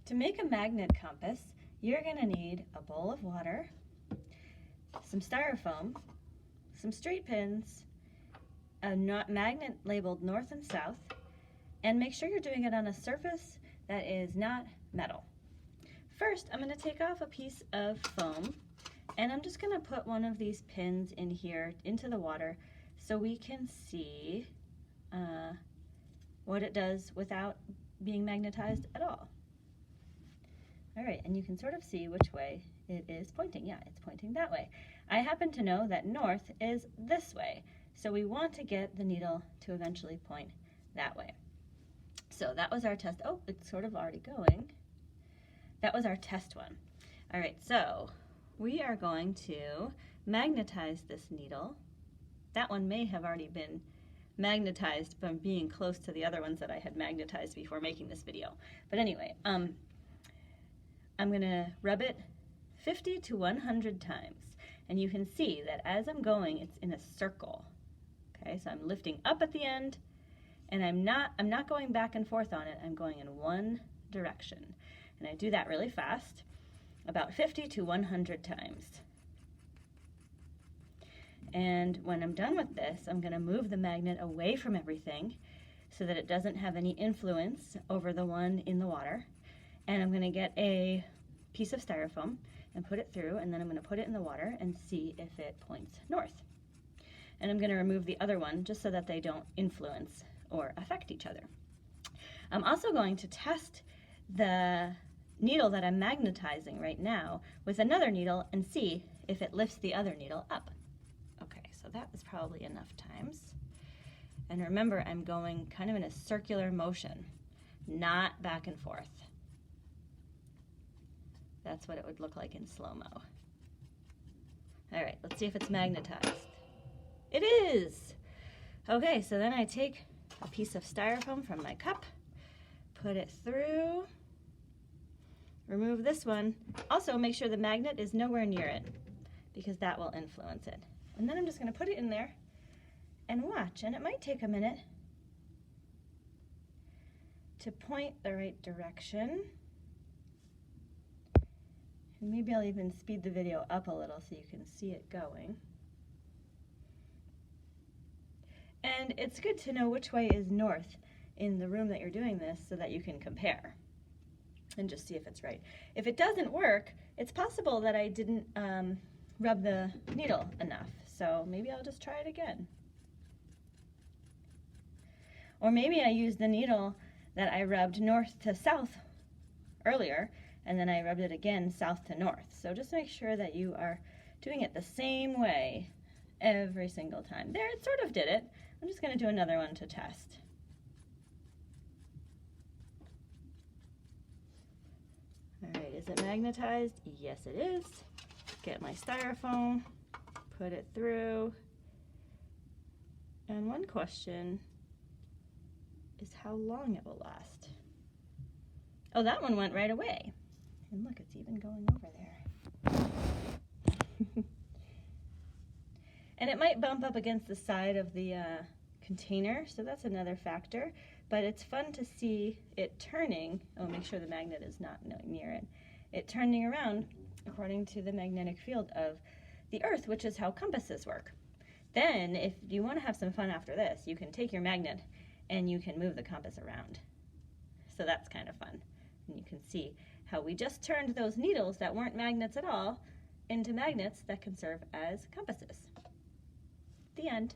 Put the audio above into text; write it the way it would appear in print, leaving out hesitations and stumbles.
To make a magnet compass, you're going to need a bowl of water, some styrofoam, some straight pins, a magnet labeled north and south, and make sure you're doing it on a surface that is not metal. First, I'm going to take off a piece of foam, and I'm just going to put one of these pins in here into the water so we can see what it does without being magnetized at all. All right, and you can sort of see which way it is pointing. Yeah, it's pointing that way. I happen to know that north is this way, so we want to get the needle to eventually point that way. So that was our test. Oh, it's sort of already going. That was our test one. All right, so we are going to magnetize this needle. That one may have already been magnetized from being close to the other ones that I had magnetized before making this video. But anyway, I'm gonna rub it 50 to 100 times. And you can see that as I'm going, it's in a circle. Okay, so I'm lifting up at the end, and I'm not going back and forth on it. I'm going in one direction. And I do that really fast, about 50 to 100 times. And when I'm done with this, I'm going to move the magnet away from everything so that it doesn't have any influence over the one in the water. And I'm going to get a piece of styrofoam and put it through, and then I'm going to put it in the water and see if it points north. And I'm going to remove the other one just so that they don't influence or affect each other. I'm also going to test the needle that I'm magnetizing right now with another needle and see if it lifts the other needle up. Okay, so that was probably enough times. And remember, I'm going kind of in a circular motion, not back and forth. That's what it would look like in slow-mo. All right, let's see if it's magnetized. It is! Okay, so then I take a piece of styrofoam from my cup, put it through, remove this one. Also, make sure the magnet is nowhere near it because that will influence it. And then I'm just going to put it in there and watch, and it might take a minute to point the right direction. And maybe I'll even speed the video up a little so you can see it going. And it's good to know which way is north in the room that you're doing this so that you can compare and just see if it's right. If it doesn't work, it's possible that I didn't rub the needle enough, so maybe I'll just try it again. Or maybe I used the needle that I rubbed north to south earlier, and then I rubbed it again south to north. So just make sure that you are doing it the same way every single time. There, it sort of did it. I'm just going to do another one to test. All right, is it magnetized? Yes, it is. Get my styrofoam, put it through. And one question is how long it will last. Oh, that one went right away. And look, it's even going over there. And it might bump up against the side of the container, so that's another factor. But it's fun to see it turning. Oh, make sure the magnet is not near it. It turning around according to the magnetic field of the Earth, which is how compasses work. Then, if you want to have some fun after this, you can take your magnet and you can move the compass around. So that's kind of fun. And you can see how we just turned those needles that weren't magnets at all into magnets that can serve as compasses. The end.